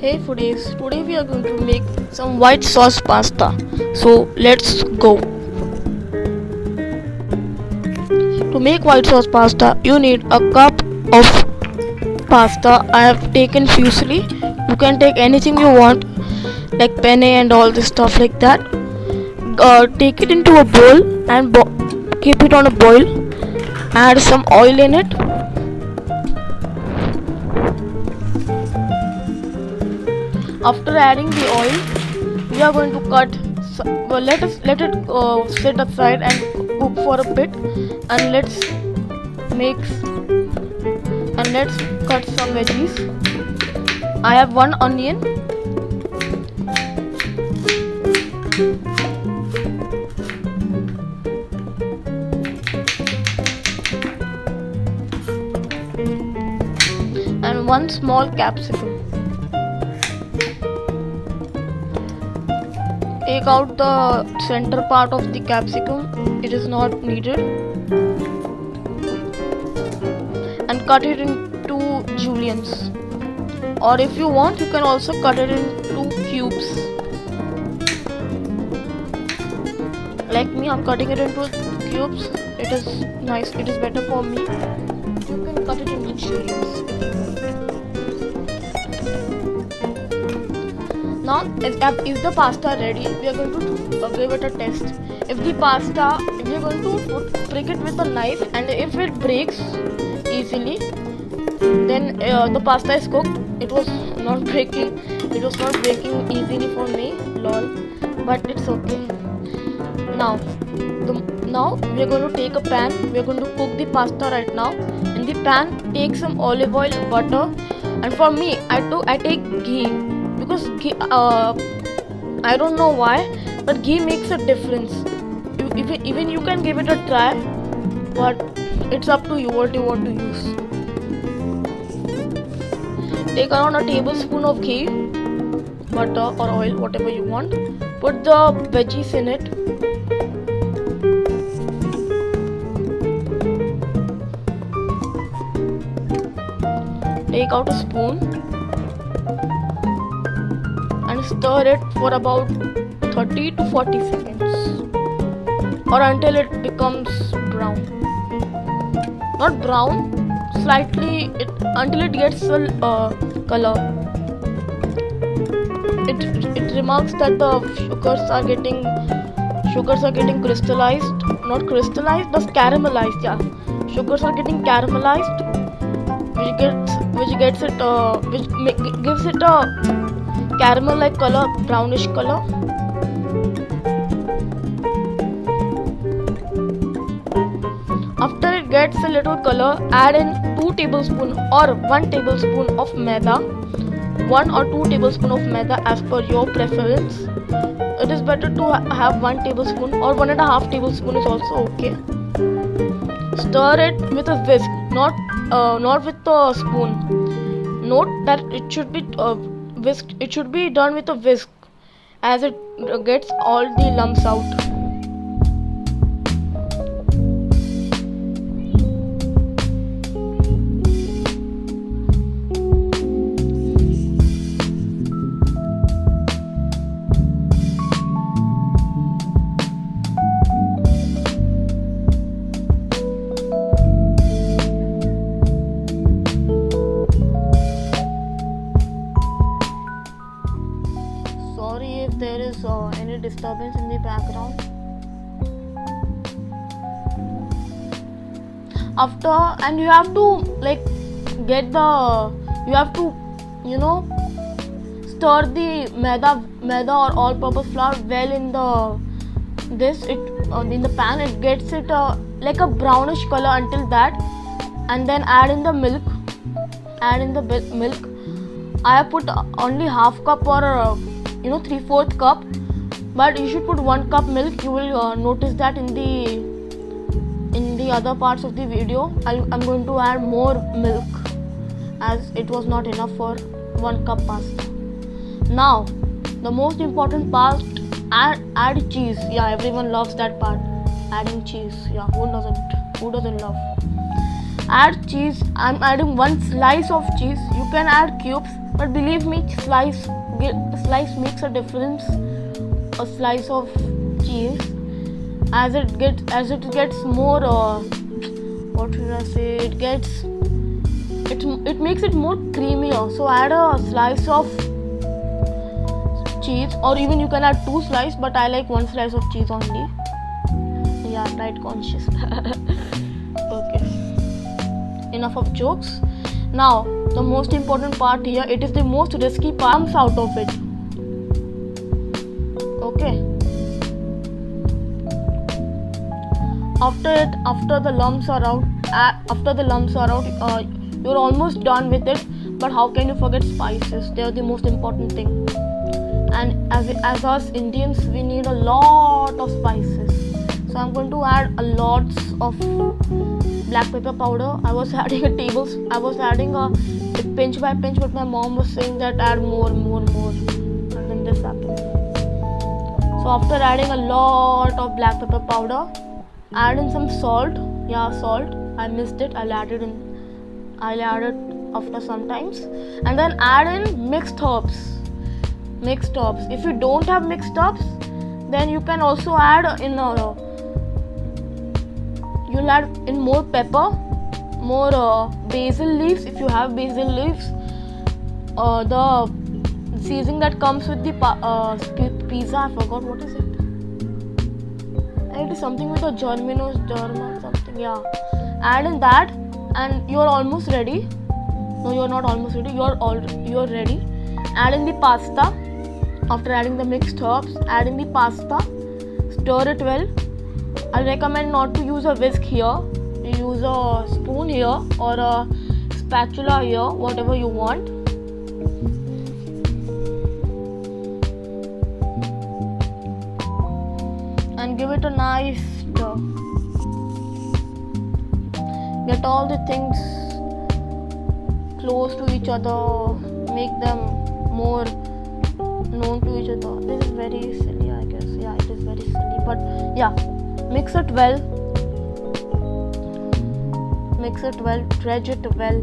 Hey foodies, today we are going to make some white sauce pasta. So let's go. To make white sauce pasta, you need a cup of pasta. I have taken fusilli. You can take anything you want, like penne and all this stuff like that. Take it into a bowl and keep it on a boil. Add some oil in it. After adding the oil, we are going to cut. Let it sit aside and cook for a bit, and let's cut some veggies. I have one onion, and one small capsicum. Take out the center part of the capsicum, it is not needed, and cut it into juliennes, or if you want you can also cut it into cubes. Like me, I'm cutting it into cubes. It is nice, it is better for me. You can cut it into juliennes if you want. Now, is the pasta ready? We are going to give it a test. If we are going to prick it with a knife, and if it breaks easily, then the pasta is cooked. It was not breaking easily for me, lol. But it's okay. Now we are going to take a pan. We are going to cook the pasta right now. In the pan, take some olive oil, butter, and for me, I take ghee. Because ghee, I don't know why, but ghee makes a difference. Even you can give it a try, but it's up to you what you want to use. Take around a tablespoon of ghee, butter or oil, whatever you want. Put the veggies in it. Take out a spoon and stir it for about 30 to 40 seconds, or until it becomes brown. Not brown, slightly, until it gets a color. It remarks that the sugars are getting crystallized, not crystallized, but caramelized. Yeah, sugars are getting caramelized, which gives it a caramel like color, brownish color. After it gets a little color, add in 2 tablespoons or 1 tablespoon of maida, 1 or 2 tablespoons of maida as per your preference. It is better to have 1 tablespoon or 1.5 tablespoon is also okay. Stir it with a whisk, not with a spoon. Note that it should be whisked. It should be done with a whisk, as it gets all the lumps out. Sorry if there is any disturbance in the background. And you have to stir the maida or all-purpose flour well in the pan. It gets it like a brownish color until that, and then add in the milk. I have put only half cup or 3/4 cup, but you should put 1 cup milk. You will notice that in the other parts of the video. I'm going to add more milk, as it was not enough for 1 cup pasta. Now the most important part, add cheese. Yeah, everyone loves that part, adding cheese. Yeah, who doesn't love? Add cheese. I'm adding 1 slice of cheese. You can add cubes, but believe me, slice makes a difference. A slice of cheese, as it gets more what should I say, it makes it more creamier. So add a slice of cheese, or even you can add 2 slices, but I like 1 slice of cheese only. Yeah, diet conscious. Okay, enough of jokes. Now the most important part here, it is the most risky part, comes out of it. Okay, after the lumps are out, you're almost done with it. But how can you forget spices? They are the most important thing, and as us Indians, we need a lot of spices. So I'm going to add a lots of black pepper powder. I was adding a pinch by pinch, but my mom was saying that add more, and then this happened. So after adding a lot of black pepper powder, add in some salt. Yeah, salt. I missed it. I'll add it after sometimes. And then add in mixed herbs. If you don't have mixed herbs, then you can also add in you'll add in more pepper, more basil leaves. If you have basil leaves, the seasoning that comes with the pizza, I forgot what is it. It is something with a germ or something. Yeah, add in that, and you're almost ready. No, you're not almost ready. You're ready. Add in the pasta. After adding the mixed herbs, add in the pasta. Stir it well. I recommend not to use a whisk here. You use a spoon here or a spatula here, whatever you want. And give it a nice stir. Get all the things close to each other. Make them more known to each other. This is very silly, I guess. Yeah, it is very silly. But yeah, mix it well. Dredge it well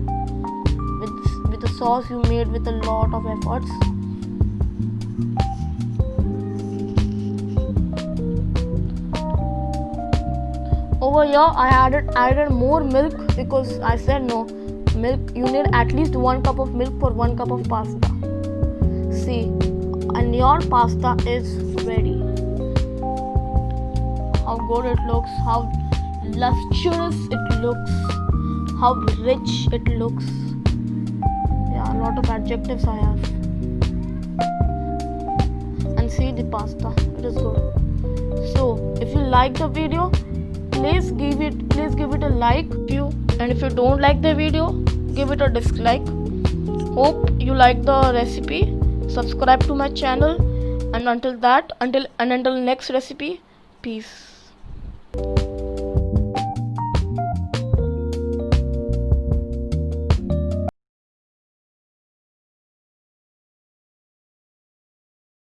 with the sauce you made with a lot of efforts. Over here I added more milk, because I said no, milk, you need at least 1 cup of milk for 1 cup of pasta. See, and your pasta is ready. How good it looks, how lustrous it looks, how rich it looks. Yeah, a lot of adjectives I have. And see the pasta, it is good. So if you like the video, please give it a like. And if you don't like the video, give it a dislike. Hope you like the recipe. Subscribe to my channel, and until next recipe, peace.